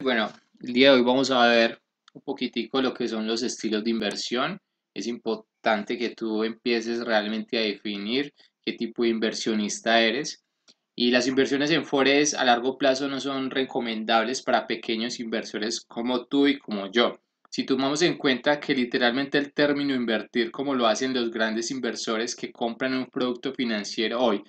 Bueno, el día de hoy vamos a ver un poquitico lo que son los estilos de inversión. Es importante que tú empieces realmente a definir qué tipo de inversionista eres. Y las inversiones en Forex a largo plazo no son recomendables para pequeños inversores como tú y como yo. Si tomamos en cuenta que literalmente el término invertir, como lo hacen los grandes inversores que compran un producto financiero hoy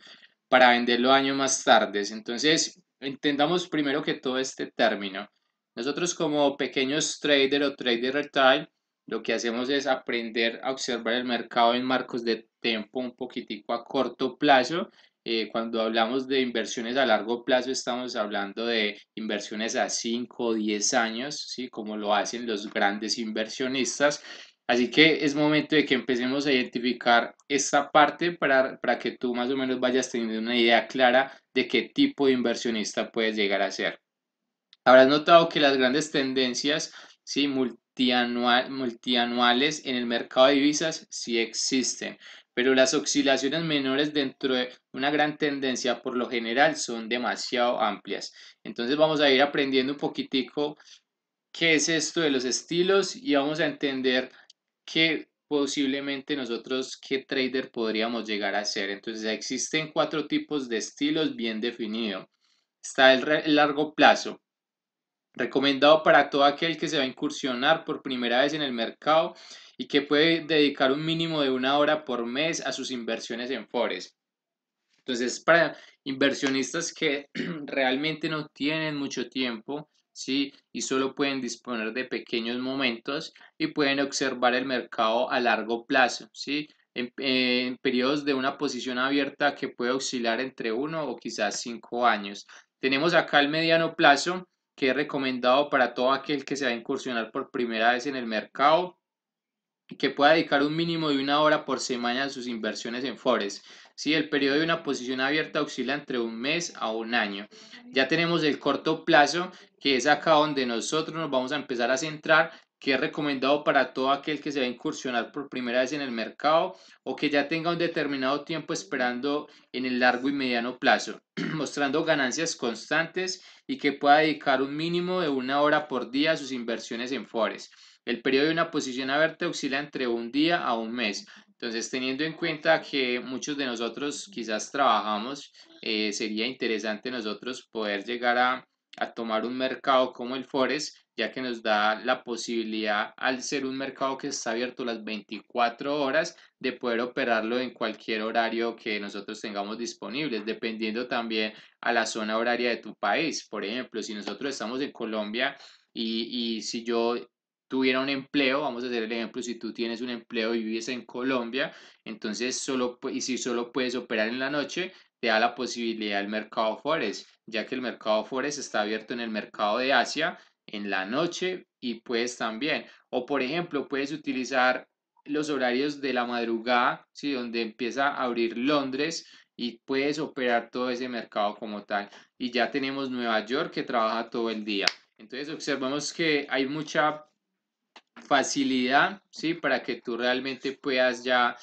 para venderlo años más tarde. Entonces, entendamos primero que todo este término. Nosotros como pequeños traders o trader retail, lo que hacemos es aprender a observar el mercado en marcos de tiempo un poquitico a corto plazo. Cuando hablamos de inversiones a largo plazo, estamos hablando de inversiones a 5 o 10 años, ¿sí? Como lo hacen los grandes inversionistas. Así que es momento de que empecemos a identificar esta parte para que tú más o menos vayas teniendo una idea clara de qué tipo de inversionista puedes llegar a ser. Habrás notado que las grandes tendencias, sí, multianuales en el mercado de divisas sí existen, pero las oscilaciones menores dentro de una gran tendencia por lo general son demasiado amplias. Entonces vamos a ir aprendiendo un poquitico qué es esto de los estilos y vamos a entender qué posiblemente nosotros, qué trader podríamos llegar a ser. Entonces existen cuatro tipos de estilos bien definidos. Está el largo plazo, recomendado para todo aquel que se va a incursionar por primera vez en el mercado y que puede dedicar un mínimo de 1 hora por mes a sus inversiones en Forex. Entonces, para inversionistas que realmente no tienen mucho tiempo, ¿sí? Y solo pueden disponer de pequeños momentos y pueden observar el mercado a largo plazo, ¿sí? En periodos de una posición abierta que puede oscilar entre 1 o quizás 5 años. Tenemos acá el mediano plazo, que es recomendado para todo aquel que se va a incursionar por primera vez en el mercado y que pueda dedicar un mínimo de 1 hora por semana a sus inversiones en Forex. Sí, el periodo de una posición abierta oscila entre un mes a un año. Ya tenemos el corto plazo, que es acá donde nosotros nos vamos a empezar a centrar, que es recomendado para todo aquel que se va a incursionar por primera vez en el mercado o que ya tenga un determinado tiempo esperando en el largo y mediano plazo, mostrando ganancias constantes y que pueda dedicar un mínimo de 1 hora por día a sus inversiones en Forex. El periodo de una posición abierta oscila entre un día a un mes. Entonces, teniendo en cuenta que muchos de nosotros quizás trabajamos, sería interesante nosotros poder llegar a tomar un mercado como el Forex, ya que nos da la posibilidad, al ser un mercado que está abierto las 24 horas, de poder operarlo en cualquier horario que nosotros tengamos disponibles, dependiendo también a la zona horaria de tu país. Por ejemplo, si nosotros estamos en Colombia y si yo tuviera un empleo, vamos a hacer el ejemplo, si tú tienes un empleo y vives en Colombia, entonces y si solo puedes operar en la noche, te da la posibilidad el mercado Forex, ya que el mercado Forex está abierto en el mercado de Asia en la noche y puedes también, o por ejemplo, puedes utilizar los horarios de la madrugada, ¿sí? Donde empieza a abrir Londres y puedes operar todo ese mercado como tal. Y ya tenemos Nueva York que trabaja todo el día. Entonces observamos que hay mucha facilidad, ¿sí? Para que tú realmente puedas ya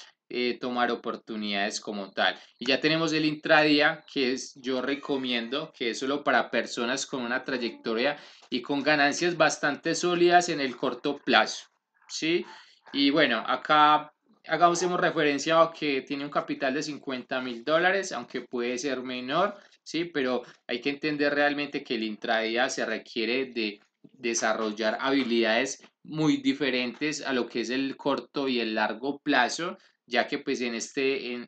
tomar oportunidades como tal. Y ya tenemos el intradía, que es, yo recomiendo, que es solo para personas con una trayectoria y con ganancias bastante sólidas en el corto plazo, ¿sí? Y bueno, acá hagamos referencia a que tiene un capital de $50.000, aunque puede ser menor, ¿sí? Pero hay que entender realmente que el intradía se requiere de desarrollar habilidades muy diferentes a lo que es el corto y el largo plazo, ya que pues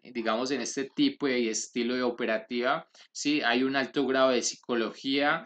digamos en este tipo de estilo de operativa, sí, hay un alto grado de psicología,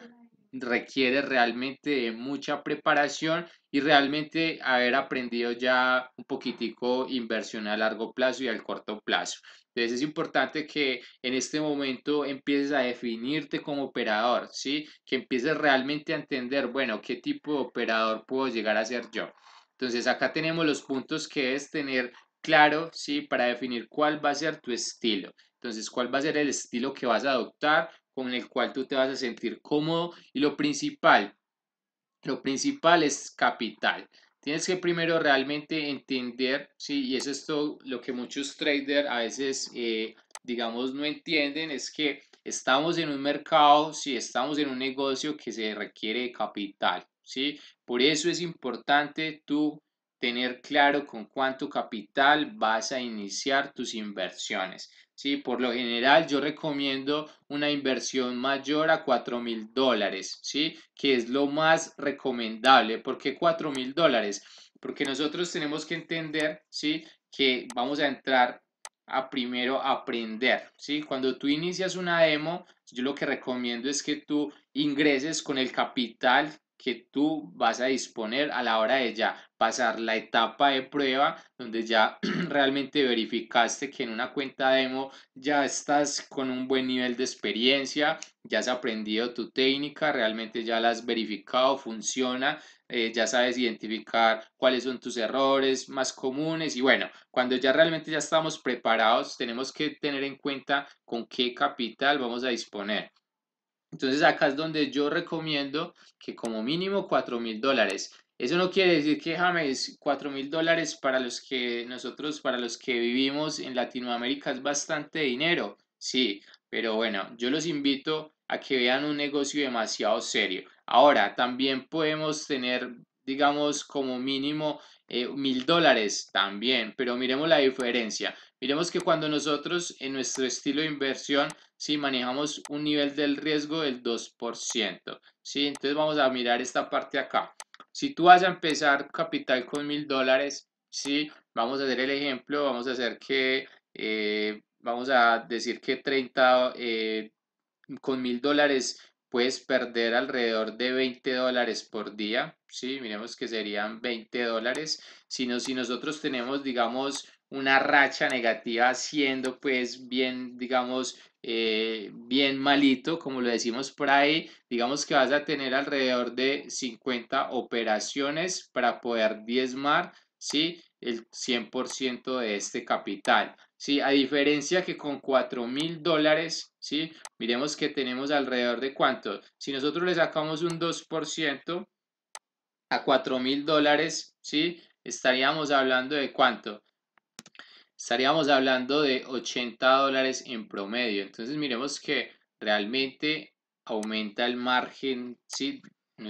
requiere realmente de mucha preparación y realmente haber aprendido ya un poquitico inversión a largo plazo y al corto plazo. Entonces es importante que en este momento empieces a definirte como operador, ¿sí? Que empieces realmente a entender, bueno, qué tipo de operador puedo llegar a ser yo. Entonces acá tenemos los puntos que debes tener claro, ¿sí? Para definir cuál va a ser tu estilo. Entonces, cuál va a ser el estilo que vas a adoptar, con el cual tú te vas a sentir cómodo y lo principal es capital. Tienes que primero realmente entender, sí, y eso es esto lo que muchos traders a veces, digamos, no entienden, es que estamos en un mercado, sí, estamos en un negocio que se requiere de capital, ¿sí? Por eso es importante tú tener claro con cuánto capital vas a iniciar tus inversiones. Sí, por lo general yo recomiendo una inversión mayor a $4.000, ¿sí? Que es lo más recomendable. ¿Por qué $4.000? Porque nosotros tenemos que entender, ¿sí? Que vamos a entrar a primero aprender, ¿sí? Cuando tú inicias una demo, yo lo que recomiendo es que tú ingreses con el capital que tú vas a disponer a la hora de ya pasar la etapa de prueba, donde ya realmente verificaste que en una cuenta demo ya estás con un buen nivel de experiencia, ya has aprendido tu técnica, realmente ya la has verificado, funciona, ya sabes identificar cuáles son tus errores más comunes y bueno, cuando ya realmente ya estamos preparados, tenemos que tener en cuenta con qué capital vamos a disponer. Entonces acá es donde yo recomiendo que como mínimo $4.000. Eso no quiere decir que James, $4.000 para los que nosotros, para los que vivimos en Latinoamérica es bastante dinero. Sí, pero bueno, yo los invito a que vean un negocio demasiado serio. Ahora, también podemos tener, digamos, como mínimo $1.000 también, pero miremos la diferencia. Miremos que cuando nosotros en nuestro estilo de inversión si manejamos un nivel del riesgo del 2%, ¿sí? Entonces vamos a mirar esta parte acá. Si tú vas a empezar capital con $1.000, ¿sí? Vamos a hacer el ejemplo, vamos a hacer que, vamos a decir que 30, con $1.000 puedes perder alrededor de $20 por día, ¿sí? Miremos que serían $20. Si nosotros tenemos, digamos, una racha negativa siendo pues bien, digamos, bien malito, como lo decimos por ahí, digamos que vas a tener alrededor de 50 operaciones para poder diezmar, ¿sí? El 100% de este capital. Sí, a diferencia que con $4.000, ¿sí? Miremos que tenemos alrededor de cuánto. Si nosotros le sacamos un 2% a $4.000, ¿sí? Estaríamos hablando de cuánto. Estaríamos hablando de $80 en promedio. Entonces miremos que realmente aumenta el margen, ¿sí?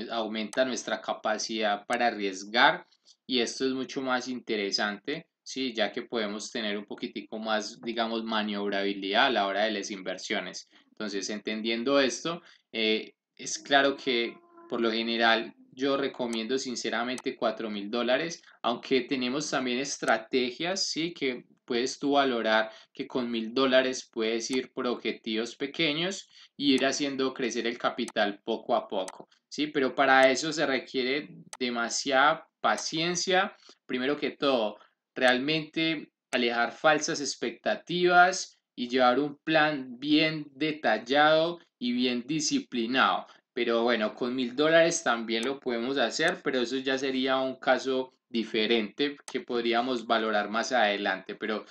Aumenta nuestra capacidad para arriesgar y esto es mucho más interesante, ¿sí? Ya que podemos tener un poquitico más, digamos, maniobrabilidad a la hora de las inversiones. Entonces, entendiendo esto, es claro que por lo general yo recomiendo sinceramente $4.000, aunque tenemos también estrategias, sí, que puedes tú valorar que con $1.000 puedes ir por objetivos pequeños y ir haciendo crecer el capital poco a poco, sí, pero para eso se requiere demasiada paciencia, primero que todo, realmente alejar falsas expectativas y llevar un plan bien detallado y bien disciplinado. Pero bueno, con $1.000 también lo podemos hacer, pero eso ya sería un caso diferente que podríamos valorar más adelante. Pero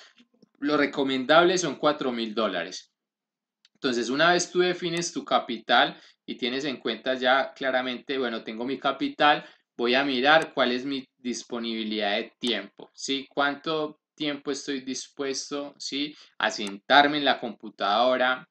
lo recomendable son $4.000. Entonces, una vez tú defines tu capital y tienes en cuenta ya claramente, bueno, tengo mi capital, voy a mirar cuál es mi disponibilidad de tiempo, ¿sí? ¿Cuánto tiempo estoy dispuesto, ¿sí? A sentarme en la computadora,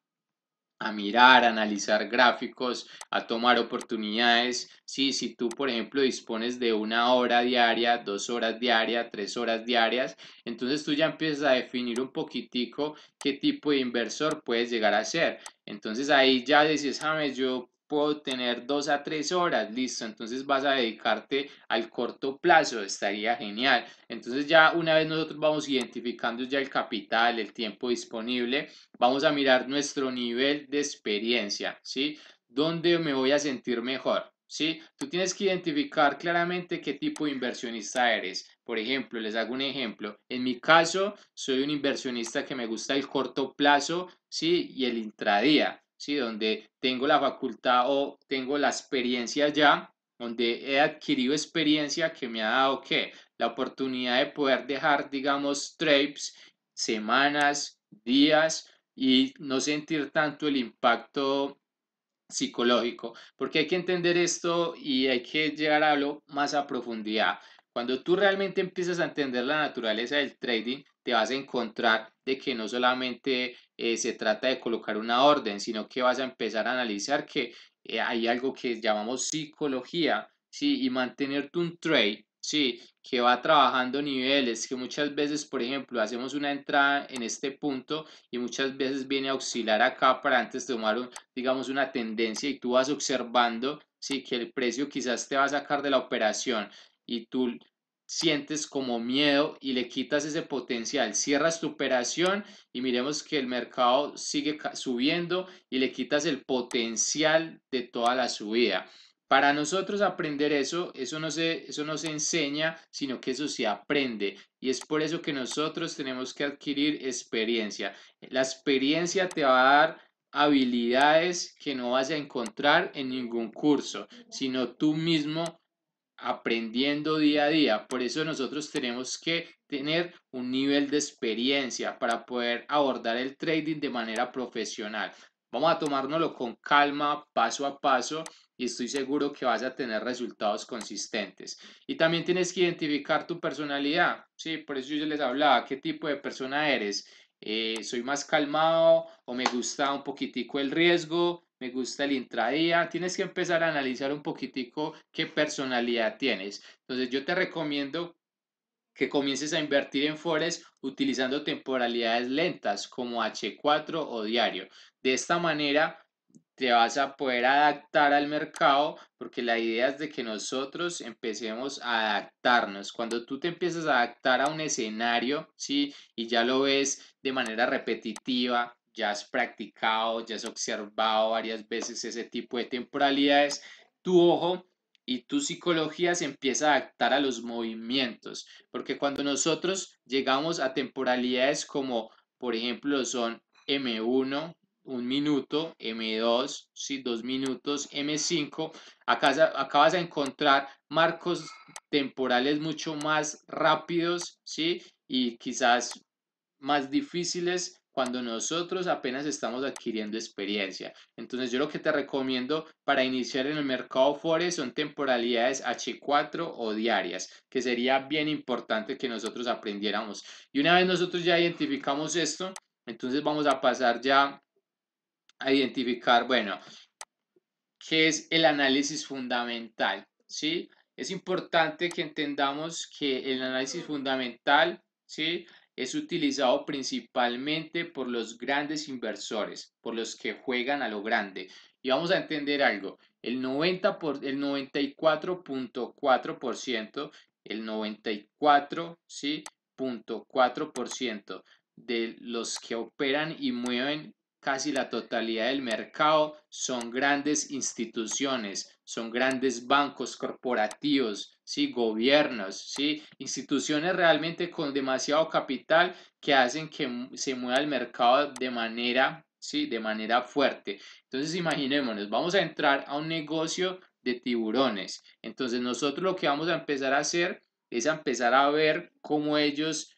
a mirar, a analizar gráficos, a tomar oportunidades. Sí, si tú, por ejemplo, dispones de 1 hora diaria, 2 horas diarias, 3 horas diarias, entonces tú ya empiezas a definir un poquitico qué tipo de inversor puedes llegar a ser. Entonces ahí ya dices, James, yo puedo tener 2 a 3 horas, listo, entonces vas a dedicarte al corto plazo, estaría genial. Entonces ya una vez nosotros vamos identificando ya el capital, el tiempo disponible, vamos a mirar nuestro nivel de experiencia, ¿sí? ¿Dónde me voy a sentir mejor? ¿Sí? Tú tienes que identificar claramente qué tipo de inversionista eres. Por ejemplo, les hago un ejemplo. En mi caso, soy un inversionista que me gusta el corto plazo, ¿sí? Y el intradía, ¿sí? Donde tengo la facultad o tengo la experiencia ya, donde he adquirido experiencia que me ha dado, ¿qué? La oportunidad de poder dejar, digamos, trades, semanas, días y no sentir tanto el impacto psicológico, porque hay que entender esto y hay que llegar a lo más a profundidad. Cuando tú realmente empiezas a entender la naturaleza del trading, te vas a encontrar de que no solamente se trata de colocar una orden, sino que vas a empezar a analizar que hay algo que llamamos psicología, ¿sí? Y mantenerte un trade, ¿sí? Que va trabajando niveles, que muchas veces, por ejemplo, hacemos una entrada en este punto y muchas veces viene a oscilar acá para antes de tomar, digamos, una tendencia y tú vas observando, ¿sí? Que el precio quizás te va a sacar de la operación y tú sientes como miedo y le quitas ese potencial, cierras tu operación y miremos que el mercado sigue subiendo y le quitas el potencial de toda la subida. Para nosotros aprender eso no se enseña, sino que eso se aprende. Y es por eso que nosotros tenemos que adquirir experiencia. La experiencia te va a dar habilidades que no vas a encontrar en ningún curso, sino tú mismo aprendiendo día a día. Por eso nosotros tenemos que tener un nivel de experiencia para poder abordar el trading de manera profesional. Vamos a tomárnoslo con calma, paso a paso, y estoy seguro que vas a tener resultados consistentes. Y también tienes que identificar tu personalidad. Sí, por eso yo les hablaba, qué tipo de persona eres. Soy más calmado o me gusta un poquitico el riesgo, me gusta el intradía. Tienes que empezar a analizar un poquitico qué personalidad tienes. Entonces yo te recomiendo que comiences a invertir en Forex utilizando temporalidades lentas como H4 o diario. De esta manera te vas a poder adaptar al mercado porque la idea es de que nosotros empecemos a adaptarnos. Cuando tú te empiezas a adaptar a un escenario, ¿sí? Y ya lo ves de manera repetitiva, ya has practicado, ya has observado varias veces ese tipo de temporalidades, tu ojo y tu psicología se empieza a adaptar a los movimientos, porque cuando nosotros llegamos a temporalidades como, por ejemplo, son M1, un minuto, M2, sí, 2 minutos, M5, acá vas a encontrar marcos temporales mucho más rápidos, ¿sí? Y quizás más difíciles cuando nosotros apenas estamos adquiriendo experiencia. Entonces yo lo que te recomiendo para iniciar en el mercado Forex son temporalidades H4 o diarias, que sería bien importante que nosotros aprendiéramos. Y una vez nosotros ya identificamos esto, entonces vamos a pasar ya a identificar, bueno, qué es el análisis fundamental, ¿sí? Es importante que entendamos que el análisis fundamental, ¿sí? Es utilizado principalmente por los grandes inversores, por los que juegan a lo grande. Y vamos a entender algo, el 94.4%, el 94, ¿sí? .4% de los que operan y mueven casi la totalidad del mercado son grandes instituciones, son grandes bancos corporativos, ¿sí? Gobiernos, ¿sí? Instituciones realmente con demasiado capital que hacen que se mueva el mercado de manera, ¿sí? De manera fuerte. Entonces imaginémonos, vamos a entrar a un negocio de tiburones. Entonces nosotros lo que vamos a empezar a hacer es a empezar a ver cómo ellos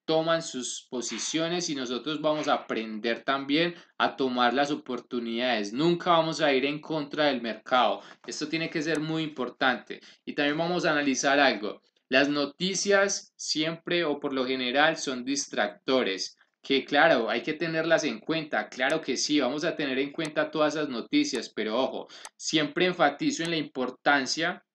toman sus posiciones y nosotros vamos a aprender también a tomar las oportunidades. Nunca vamos a ir en contra del mercado. Esto tiene que ser muy importante. Y también vamos a analizar algo. Las noticias siempre o por lo general son distractores. Que claro, hay que tenerlas en cuenta, claro que sí, vamos a tener en cuenta todas esas noticias, pero ojo, siempre enfatizo en la importancia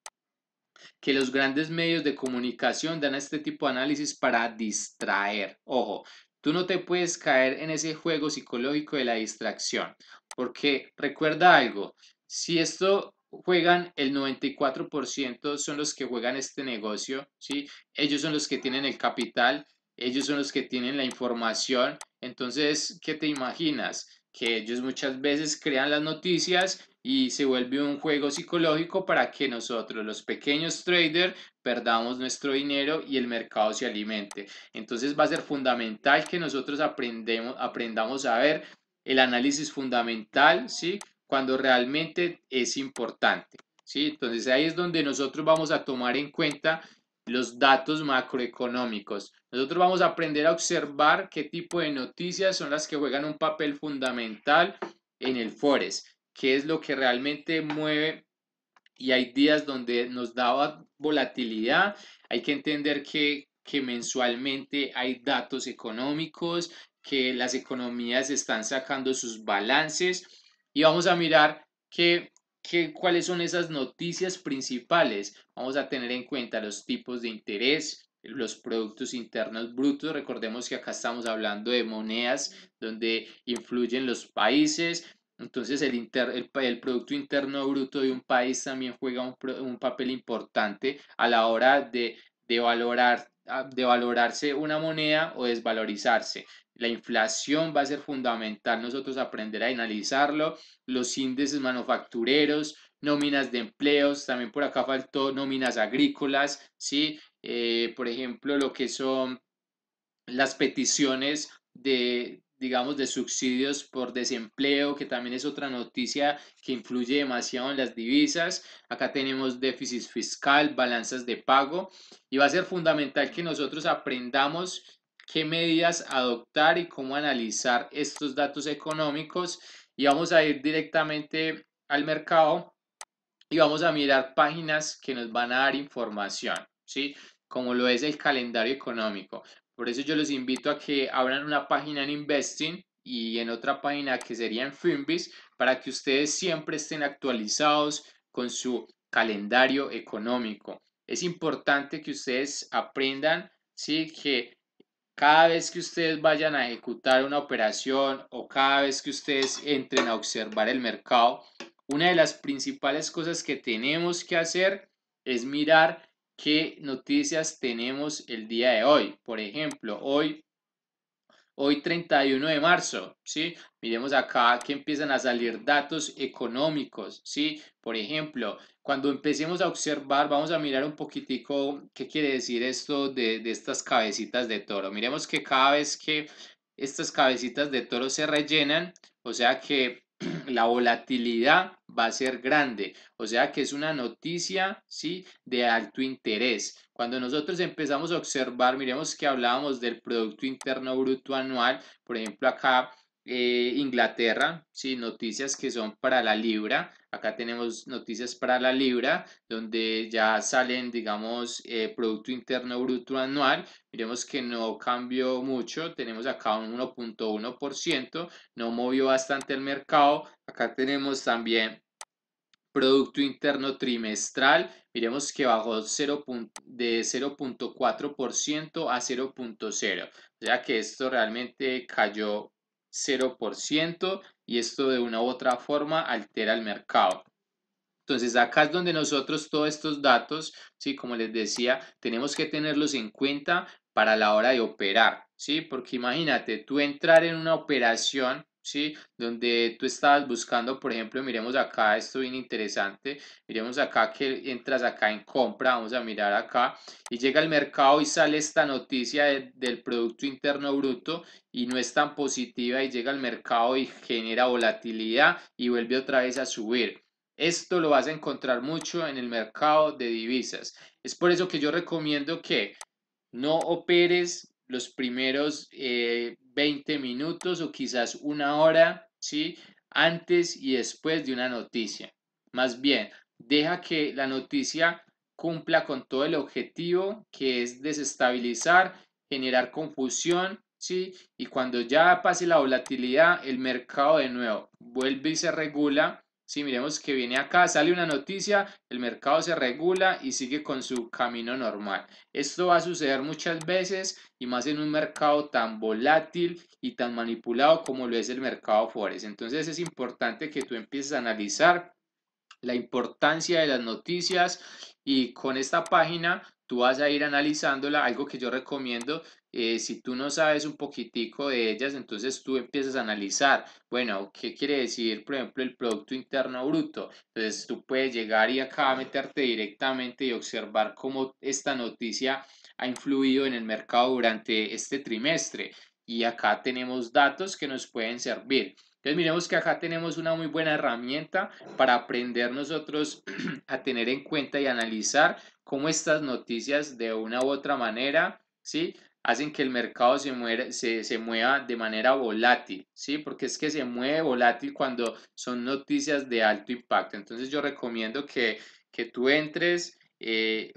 que los grandes medios de comunicación dan a este tipo de análisis para distraer. Ojo, tú no te puedes caer en ese juego psicológico de la distracción, porque recuerda algo, si esto juegan el 94% son los que juegan este negocio, ¿sí? Ellos son los que tienen el capital, ellos son los que tienen la información, entonces, ¿qué te imaginas? Que ellos muchas veces crean las noticias y se vuelve un juego psicológico para que nosotros, los pequeños traders, perdamos nuestro dinero y el mercado se alimente. Entonces va a ser fundamental que nosotros aprendamos a ver el análisis fundamental, ¿sí? Cuando realmente es importante, ¿sí? Entonces ahí es donde nosotros vamos a tomar en cuenta los datos macroeconómicos. Nosotros vamos a aprender a observar qué tipo de noticias son las que juegan un papel fundamental en el Forex, qué es lo que realmente mueve y hay días donde nos da volatilidad. Hay que entender que mensualmente hay datos económicos, que las economías están sacando sus balances y vamos a mirar cuáles son esas noticias principales. Vamos a tener en cuenta los tipos de interés, los productos internos brutos. Recordemos que acá estamos hablando de monedas donde influyen los países. Entonces el Producto Interno Bruto de un país también juega un papel importante a la hora de valorarse una moneda o desvalorizarse. La inflación va a ser fundamental nosotros aprender a analizarlo, los índices manufactureros, nóminas de empleos, también por acá faltó nóminas agrícolas, ¿sí? Por ejemplo, lo que son las peticiones de, digamos, de subsidios por desempleo, que también es otra noticia que influye demasiado en las divisas. Acá tenemos déficit fiscal, balanzas de pago, y va a ser fundamental que nosotros aprendamos qué medidas adoptar y cómo analizar estos datos económicos. Y vamos a ir directamente al mercado y vamos a mirar páginas que nos van a dar información, ¿sí? Como lo es el calendario económico. Por eso yo los invito a que abran una página en Investing y en otra página que sería en Finbiz para que ustedes siempre estén actualizados con su calendario económico. Es importante que ustedes aprendan, ¿sí? Que cada vez que ustedes vayan a ejecutar una operación o cada vez que ustedes entren a observar el mercado, una de las principales cosas que tenemos que hacer es mirar qué noticias tenemos el día de hoy. Por ejemplo, hoy 31 de marzo, ¿sí? Miremos acá que empiezan a salir datos económicos, ¿sí? Por ejemplo, cuando empecemos a observar, vamos a mirar un poquitico qué quiere decir esto de estas cabecitas de toro. Miremos que cada vez que estas cabecitas de toro se rellenan, o sea que la volatilidad va a ser grande, o sea que es una noticia, ¿sí? De alto interés. Cuando nosotros empezamos a observar, miremos que hablábamos del Producto Interno Bruto anual, por ejemplo acá Inglaterra, ¿sí? Noticias que son para la libra, acá tenemos noticias para la libra, donde ya salen, digamos, Producto Interno Bruto anual, miremos que no cambió mucho, tenemos acá un 1.1%, no movió bastante el mercado, acá tenemos también Producto Interno Trimestral, miremos que bajó de 0.4% a 0.0, o sea que esto realmente cayó 0% y esto de una u otra forma altera el mercado. Entonces acá es donde nosotros todos estos datos, sí, como les decía, tenemos que tenerlos en cuenta para la hora de operar, sí, porque imagínate, tú entrar en una operación, sí, donde tú estabas buscando, por ejemplo, miremos acá, esto bien interesante, miremos acá que entras acá en compra, vamos a mirar acá, y llega al mercado y sale esta noticia del Producto Interno Bruto y no es tan positiva y llega al mercado y genera volatilidad y vuelve otra vez a subir. Esto lo vas a encontrar mucho en el mercado de divisas. Es por eso que yo recomiendo que no operes los primeros 20 minutos o quizás una hora, ¿sí? Antes y después de una noticia. Más bien, deja que la noticia cumpla con todo el objetivo que es desestabilizar, generar confusión, ¿sí? Y cuando ya pase la volatilidad, el mercado de nuevo vuelve y se regula. Sí, miremos que viene acá, sale una noticia, el mercado se regula y sigue con su camino normal. Esto va a suceder muchas veces y más en un mercado tan volátil y tan manipulado como lo es el mercado Forex. Entonces es importante que tú empieces a analizar la importancia de las noticias y con esta página tú vas a ir analizándola, algo que yo recomiendo, si tú no sabes un poquitico de ellas, entonces tú empiezas a analizar, bueno, ¿qué quiere decir, por ejemplo, el Producto Interno Bruto? Entonces tú puedes llegar y acá meterte directamente y observar cómo esta noticia ha influido en el mercado durante este trimestre. Y acá tenemos datos que nos pueden servir. Entonces miremos que acá tenemos una muy buena herramienta para aprender nosotros a tener en cuenta y analizar cómo estas noticias de una u otra manera, ¿sí? Hacen que el mercado se mueva de manera volátil, ¿sí? Porque es que se mueve volátil cuando son noticias de alto impacto. Entonces yo recomiendo que tú entres,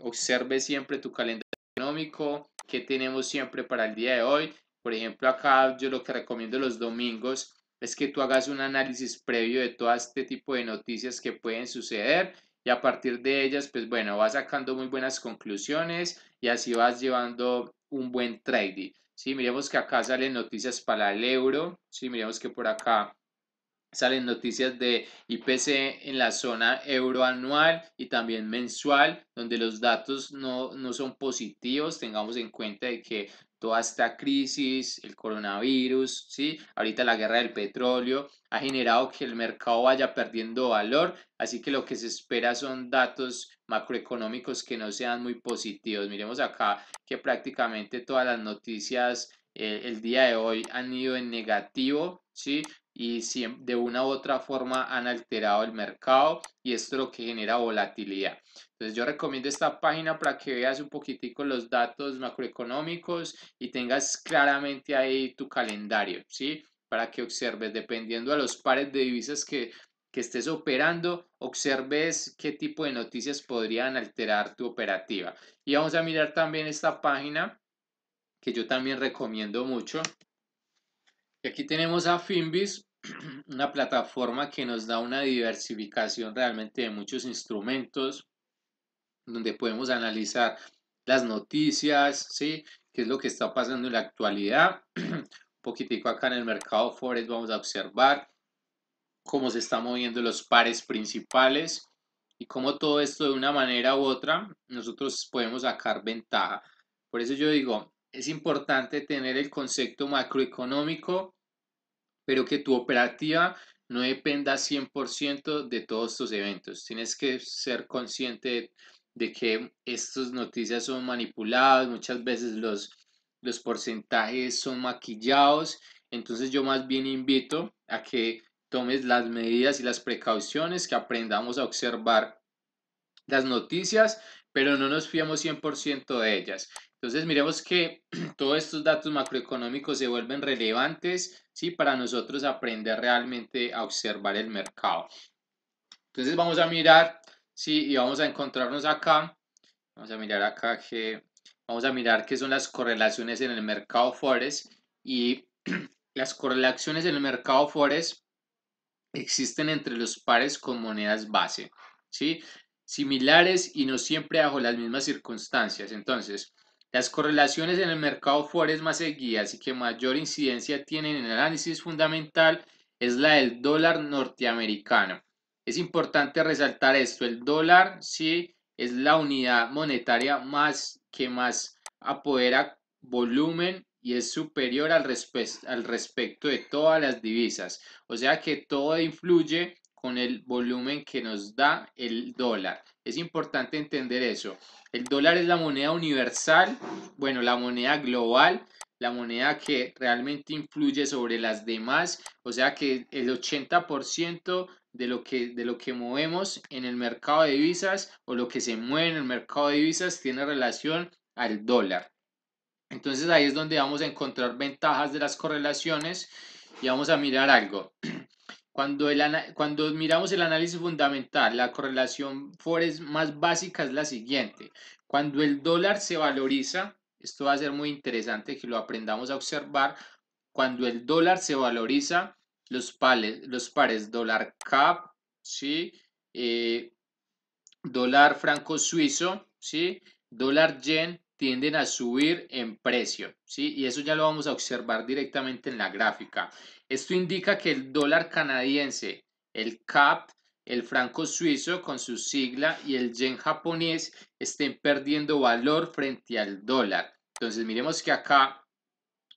observes siempre tu calendario económico, qué tenemos siempre para el día de hoy. Por ejemplo, acá yo lo que recomiendo los domingos es que tú hagas un análisis previo de todo este tipo de noticias que pueden suceder y a partir de ellas, pues bueno, vas sacando muy buenas conclusiones y así vas llevando un buen trading. Sí, miremos que acá salen noticias para el euro. Sí, miremos que por acá salen noticias de IPC en la zona euro anual y también mensual, donde los datos no son positivos. Tengamos en cuenta de que toda esta crisis, el coronavirus, ¿sí? Ahorita la guerra del petróleo ha generado que el mercado vaya perdiendo valor, así que lo que se espera son datos macroeconómicos que no sean muy positivos. Miremos acá que prácticamente todas las noticias el día de hoy han ido en negativo, ¿sí? Y de una u otra forma han alterado el mercado y esto es lo que genera volatilidad. Entonces yo recomiendo esta página para que veas un poquitico los datos macroeconómicos y tengas claramente ahí tu calendario, ¿sí? Para que observes, dependiendo a los pares de divisas que estés operando, observes qué tipo de noticias podrían alterar tu operativa. Y vamos a mirar también esta página que yo también recomiendo mucho. Y aquí tenemos a Finbis, una plataforma que nos da una diversificación realmente de muchos instrumentos, donde podemos analizar las noticias, ¿sí? ¿Qué es lo que está pasando en la actualidad? Un poquitico acá en el mercado Forex vamos a observar cómo se están moviendo los pares principales y cómo todo esto de una manera u otra nosotros podemos sacar ventaja. Por eso yo digo, es importante tener el concepto macroeconómico pero que tu operativa no dependa 100% de todos estos eventos. Tienes que ser consciente de que estas noticias son manipuladas, muchas veces los porcentajes son maquillados, entonces yo más bien invito a que tomes las medidas y las precauciones, que aprendamos a observar las noticias, pero no nos fiamos 100% de ellas. Entonces miremos que todos estos datos macroeconómicos se vuelven relevantes, ¿sí? Para nosotros aprender realmente a observar el mercado. Entonces vamos a mirar, ¿sí? Y vamos a encontrarnos acá, vamos a mirar acá que, vamos a mirar qué son las correlaciones en el mercado Forex y las correlaciones en el mercado Forex existen entre los pares con monedas base, ¿sí? Similares y no siempre bajo las mismas circunstancias. Entonces, las correlaciones en el mercado Forex más seguidas y que mayor incidencia tienen en el análisis fundamental es la del dólar norteamericano. Es importante resaltar esto, el dólar sí es la unidad monetaria más que más apodera volumen y es superior al respecto de todas las divisas. O sea que todo influye con el volumen que nos da el dólar. Es importante entender eso. El dólar es la moneda universal, bueno, la moneda global, la moneda que realmente influye sobre las demás. O sea que el 80% de lo que movemos en el mercado de divisas o lo que se mueve en el mercado de divisas tiene relación al dólar. Entonces ahí es donde vamos a encontrar ventajas de las correlaciones y vamos a mirar algo. Cuando miramos el análisis fundamental, la correlación Forex más básica es la siguiente. Cuando el dólar se valoriza, esto va a ser muy interesante que lo aprendamos a observar, cuando el dólar se valoriza, los pares dólar CAP, ¿sí? Eh, dólar franco suizo, ¿sí? Dólar yen tienden a subir en precio, ¿sí? Y eso ya lo vamos a observar directamente en la gráfica. Esto indica que el dólar canadiense, el CAP, el franco suizo con su sigla y el yen japonés estén perdiendo valor frente al dólar. Entonces miremos que acá,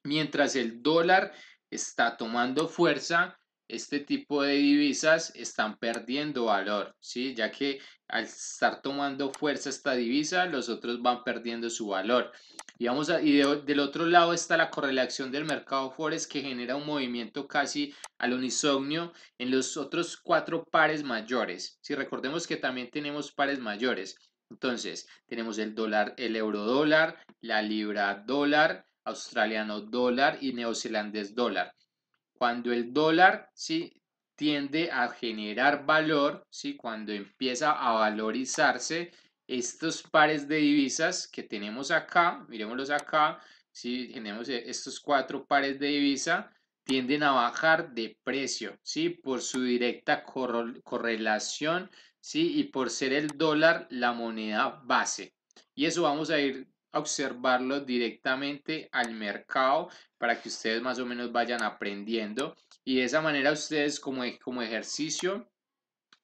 mientras el dólar está tomando fuerza, este tipo de divisas están perdiendo valor, ¿sí? Ya que al estar tomando fuerza esta divisa, los otros van perdiendo su valor. Del otro lado está la correlación del mercado Forex que genera un movimiento casi al unisonio en los otros cuatro pares mayores. Si recordemos que también tenemos pares mayores. Entonces, tenemos el dólar, el euro dólar, la libra dólar, australiano dólar y neozelandés dólar. Cuando el dólar, ¿sí? tiende a generar valor, ¿sí? Cuando empieza a valorizarse estos pares de divisas que tenemos acá, miremoslos acá, ¿sí? Tenemos estos 4 pares de divisa, tienden a bajar de precio, ¿sí? Por su directa correlación, ¿sí? Y por ser el dólar la moneda base. Y eso vamos a ir a observarlo directamente al mercado para que ustedes más o menos vayan aprendiendo. Y de esa manera ustedes como ejercicio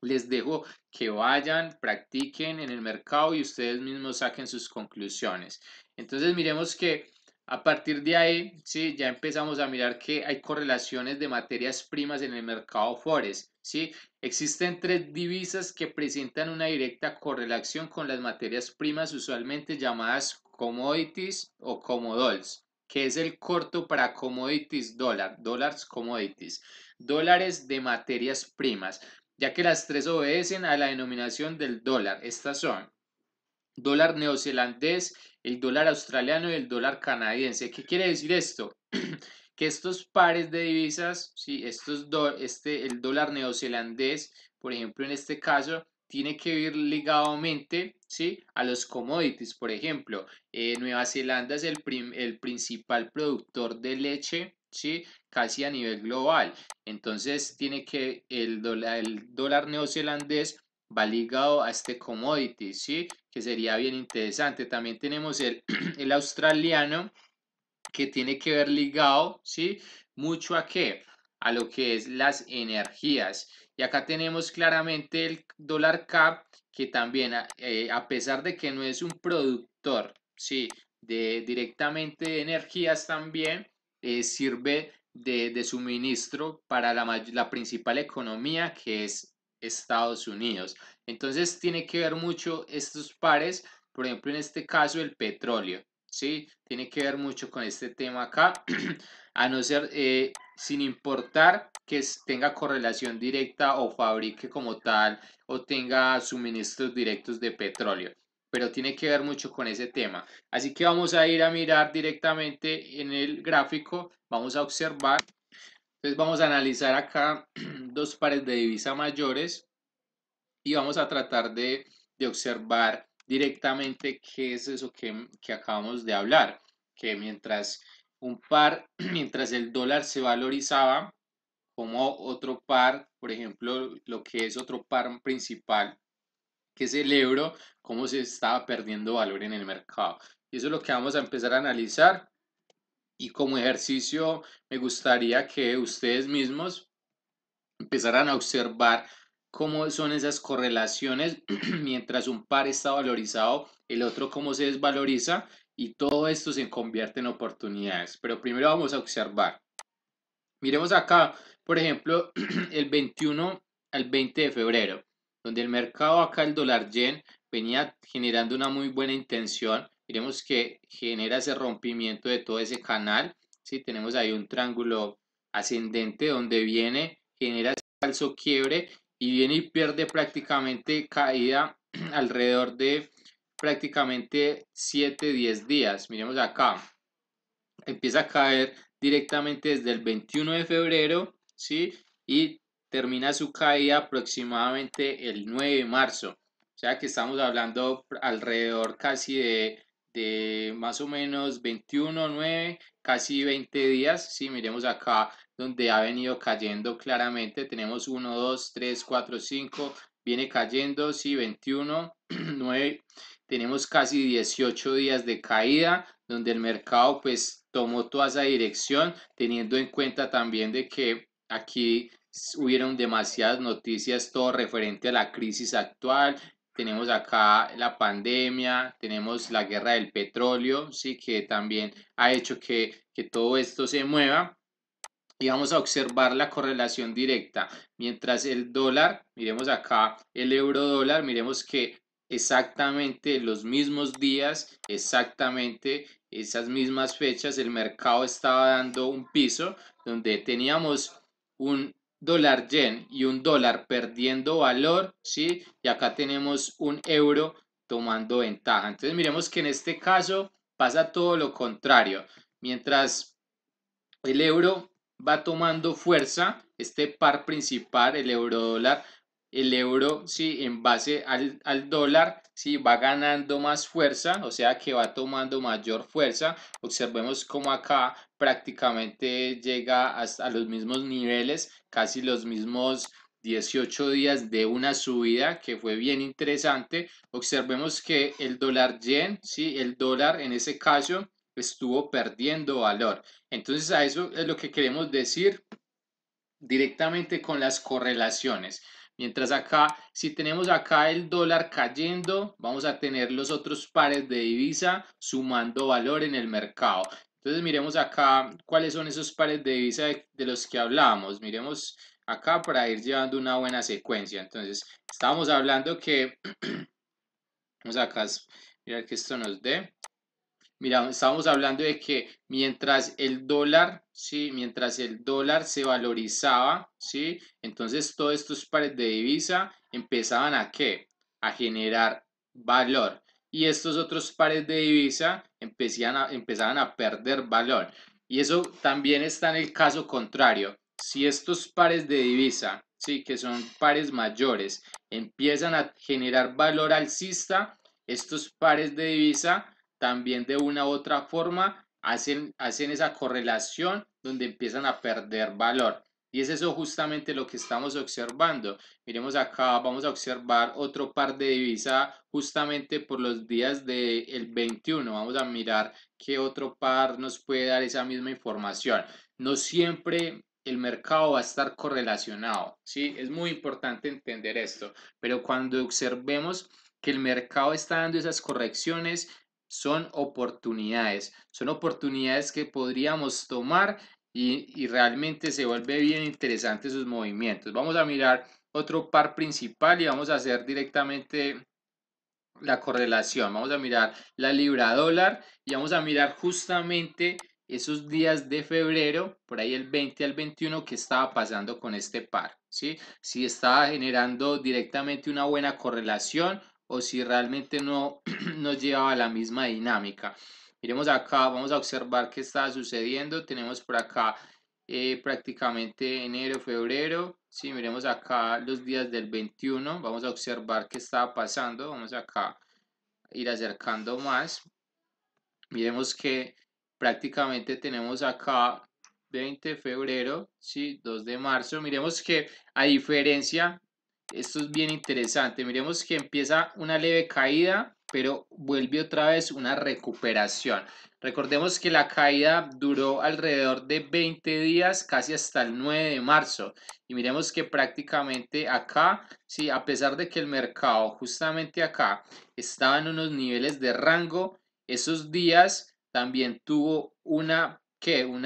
les dejo que vayan, practiquen en el mercado y ustedes mismos saquen sus conclusiones. Entonces miremos que a partir de ahí, sí, ya empezamos a mirar que hay correlaciones de materias primas en el mercado Forex, sí. Existen 3 divisas que presentan una directa correlación con las materias primas, usualmente llamadas commodities o comodols, que es el corto para commodities dólar, dólares commodities, dólares de materias primas, ya que las 3 obedecen a la denominación del dólar. Estas son dólar neozelandés, el dólar australiano y el dólar canadiense. ¿Qué quiere decir esto? Que estos pares de divisas, ¿sí? El dólar neozelandés, por ejemplo, en este caso, tiene que ir ligadamente, ¿sí? A los commodities. Por ejemplo, Nueva Zelanda es el principal productor de leche, ¿sí? Casi a nivel global. Entonces, tiene que el dólar neozelandés va ligado a este commodity, ¿sí? Que sería bien interesante. También tenemos el australiano, que tiene que ver ligado, ¿sí? Mucho a qué, a lo que es las energías. Y acá tenemos claramente el dólar CAP, que también, a pesar de que no es un productor, ¿sí? Directamente de energías también, sirve de suministro para la principal economía, que es Estados Unidos. Entonces tiene que ver mucho estos pares, por ejemplo en este caso el petróleo, ¿sí? Tiene que ver mucho con este tema acá, a no ser, sin importar que tenga correlación directa o fabrique como tal o tenga suministros directos de petróleo, pero tiene que ver mucho con ese tema. Así que vamos a ir a mirar directamente en el gráfico, vamos a observar. Entonces vamos a analizar acá 2 pares de divisa mayores y vamos a tratar de observar directamente qué es eso que acabamos de hablar, que mientras un par, mientras el dólar se valorizaba, como otro par, por ejemplo, lo que es otro par principal, que es el euro, cómo se estaba perdiendo valor en el mercado. Y eso es lo que vamos a empezar a analizar. Y como ejercicio, me gustaría que ustedes mismos empezaran a observar cómo son esas correlaciones mientras un par está valorizado, el otro cómo se desvaloriza y todo esto se convierte en oportunidades. Pero primero vamos a observar. Miremos acá, por ejemplo, el 21 al 20 de febrero, donde el mercado acá, el dólar yen, venía generando una muy buena intención. Miremos que genera ese rompimiento de todo ese canal. ¿Sí? Tenemos ahí un triángulo ascendente donde viene, genera ese falso quiebre y viene y pierde prácticamente caída alrededor de prácticamente 7-10 días. Miremos acá, empieza a caer directamente desde el 21 de febrero, ¿sí? Y termina su caída aproximadamente el 9 de marzo. O sea que estamos hablando alrededor casi de más o menos 21, 9, casi 20 días. Sí, miremos acá donde ha venido cayendo claramente. Tenemos 1, 2, 3, 4, 5. Viene cayendo, sí, 21, 9. Tenemos casi 18 días de caída, donde el mercado pues tomó toda esa dirección, teniendo en cuenta también de que aquí hubieron demasiadas noticias, todo referente a la crisis actual. Tenemos acá la pandemia, tenemos la guerra del petróleo, sí, que también ha hecho que todo esto se mueva. Y vamos a observar la correlación directa. Mientras el dólar, miremos acá el euro dólar, miremos que exactamente los mismos días, exactamente esas mismas fechas, el mercado estaba dando un piso donde teníamos un dólar yen y un dólar perdiendo valor, ¿sí? Y acá tenemos un euro tomando ventaja. Entonces miremos que en este caso pasa todo lo contrario. Mientras el euro va tomando fuerza, este par principal, el euro dólar, el euro, sí, en base al dólar, sí, va ganando más fuerza, o sea que va tomando mayor fuerza. Observemos cómo acá prácticamente llega hasta los mismos niveles, casi los mismos 18 días de una subida que fue bien interesante. Observemos que el dólar yen, sí, el dólar en ese caso estuvo perdiendo valor. Entonces a eso es lo que queremos decir directamente con las correlaciones. Mientras acá, si tenemos acá el dólar cayendo, vamos a tener los otros pares de divisa sumando valor en el mercado. Entonces miremos acá cuáles son esos pares de divisa de los que hablábamos. Miremos acá para ir llevando una buena secuencia. Entonces, estábamos hablando que, vamos acá, mirar que esto nos dé. Mira, estábamos hablando de que mientras el dólar, sí, mientras el dólar se valorizaba, sí, entonces todos estos pares de divisa empezaban a ¿qué? A generar valor. Y estos otros pares de divisa empezaban a perder valor. Y eso también está en el caso contrario. Si estos pares de divisa, sí, que son pares mayores, empiezan a generar valor alcista, estos pares de divisa también de una u otra forma hacen esa correlación donde empiezan a perder valor. Y es eso justamente lo que estamos observando. Miremos acá, vamos a observar otro par de divisa justamente por los días del 21. Vamos a mirar qué otro par nos puede dar esa misma información. No siempre el mercado va a estar correlacionado, ¿sí? Es muy importante entender esto, pero cuando observemos que el mercado está dando esas correcciones, son oportunidades que podríamos tomar y realmente se vuelve bien interesante sus movimientos. Vamos a mirar otro par principal y vamos a hacer directamente la correlación. Vamos a mirar la libra dólar y vamos a mirar justamente esos días de febrero, por ahí el 20 al 21, que estaba pasando con este par, ¿sí? Si estaba generando directamente una buena correlación o si realmente no, no llevaba la misma dinámica. Miremos acá, vamos a observar qué está sucediendo. Tenemos por acá prácticamente enero, febrero. Si miremos acá los días del 21, vamos a observar qué estaba pasando. Vamos acá a ir acercando más. Miremos que prácticamente tenemos acá 20 de febrero, ¿sí? 2 de marzo. Miremos que a diferencia, esto es bien interesante, miremos que empieza una leve caída, pero vuelve otra vez una recuperación. Recordemos que la caída duró alrededor de 20 días, casi hasta el 9 de marzo. Y miremos que prácticamente acá, sí, a pesar de que el mercado justamente acá estaba en unos niveles de rango, esos días también tuvo una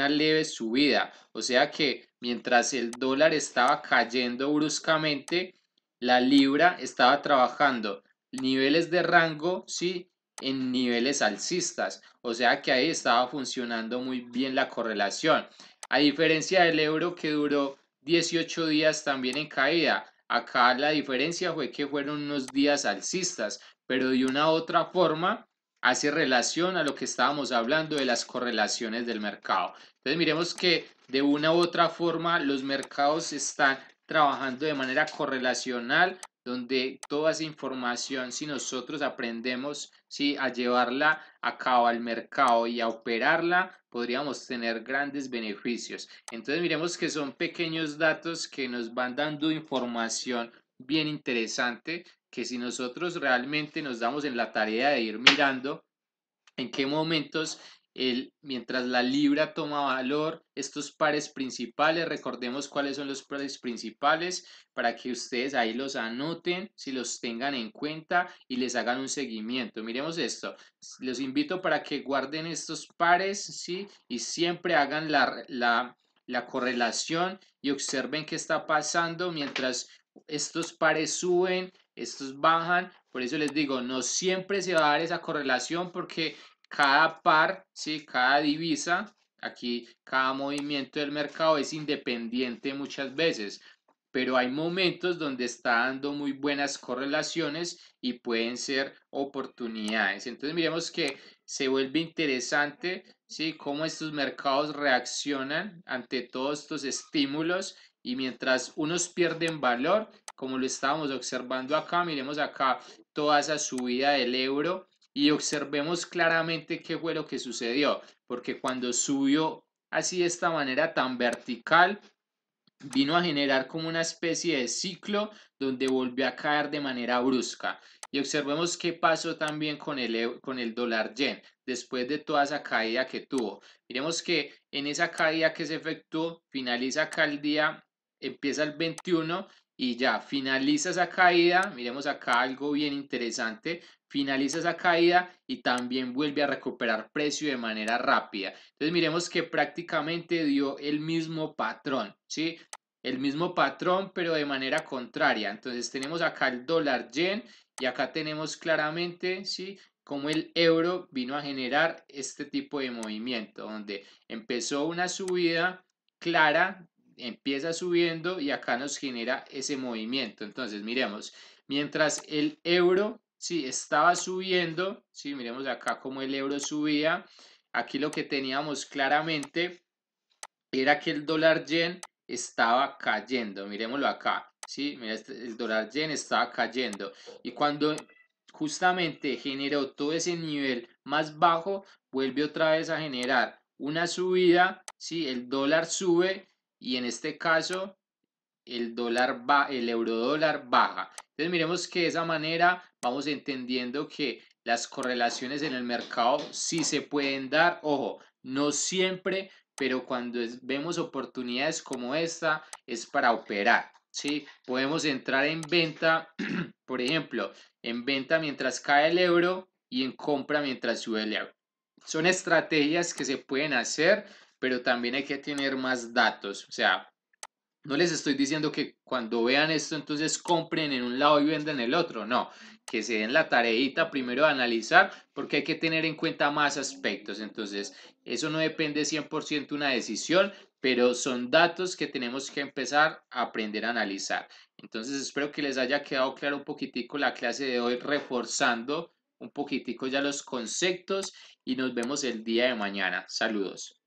leve subida, o sea que mientras el dólar estaba cayendo bruscamente, la libra estaba trabajando niveles de rango, sí, en niveles alcistas, o sea que ahí estaba funcionando muy bien la correlación. A diferencia del euro que duró 18 días también en caída, acá la diferencia fue que fueron unos días alcistas, pero de una u otra forma hace relación a lo que estábamos hablando de las correlaciones del mercado. Entonces miremos que de una u otra forma los mercados están trabajando de manera correlacional, donde toda esa información, si nosotros aprendemos, ¿sí?, a llevarla a cabo al mercado y a operarla, podríamos tener grandes beneficios. Entonces miremos que son pequeños datos que nos van dando información bien interesante, que si nosotros realmente nos damos en la tarea de ir mirando en qué momentos, mientras la libra toma valor, estos pares principales, recordemos cuáles son los pares principales para que ustedes ahí los anoten, si los tengan en cuenta y les hagan un seguimiento. Miremos esto, los invito para que guarden estos pares, ¿sí? Y siempre hagan la correlación y observen qué está pasando mientras estos pares suben, estos bajan. Por eso les digo, no siempre se va a dar esa correlación porque cada par, ¿sí?, cada divisa, aquí cada movimiento del mercado es independiente muchas veces, pero hay momentos donde está dando muy buenas correlaciones y pueden ser oportunidades. Entonces miremos que se vuelve interesante, ¿sí?, cómo estos mercados reaccionan ante todos estos estímulos y mientras unos pierden valor, como lo estábamos observando acá, miremos acá toda esa subida del euro y observemos claramente qué fue lo que sucedió, porque cuando subió así de esta manera tan vertical, vino a generar como una especie de ciclo donde volvió a caer de manera brusca. Y observemos qué pasó también con con el dólar yen después de toda esa caída que tuvo. Miremos que en esa caída que se efectuó, finaliza acá el día, empieza el 21 y ya finaliza esa caída. Miremos acá algo bien interesante. Finaliza esa caída y también vuelve a recuperar precio de manera rápida. Entonces miremos que prácticamente dio el mismo patrón, ¿sí? El mismo patrón, pero de manera contraria. Entonces tenemos acá el dólar yen y acá tenemos claramente, ¿sí? Cómo el euro vino a generar este tipo de movimiento, donde empezó una subida clara, empieza subiendo y acá nos genera ese movimiento. Entonces, miremos, mientras el euro, sí, estaba subiendo, sí, miremos acá cómo el euro subía, aquí lo que teníamos claramente era que el dólar yen estaba cayendo, miremoslo acá, ¿sí? Mira, el dólar yen estaba cayendo y cuando justamente generó todo ese nivel más bajo, vuelve otra vez a generar una subida, ¿sí? El dólar sube y en este caso el euro dólar baja. Entonces miremos que de esa manera vamos entendiendo que las correlaciones en el mercado sí se pueden dar, ojo, no siempre, pero cuando vemos oportunidades como esta es para operar, ¿sí? Podemos entrar en venta, por ejemplo, en venta mientras cae el euro y en compra mientras sube el euro. Son estrategias que se pueden hacer, pero también hay que tener más datos, o sea, no les estoy diciendo que cuando vean esto entonces compren en un lado y vendan en el otro, no, que se den la tareita primero de analizar porque hay que tener en cuenta más aspectos, entonces eso no depende 100% una decisión, pero son datos que tenemos que empezar a aprender a analizar. Entonces espero que les haya quedado claro un poquitico la clase de hoy, reforzando un poquitico ya los conceptos y nos vemos el día de mañana. Saludos.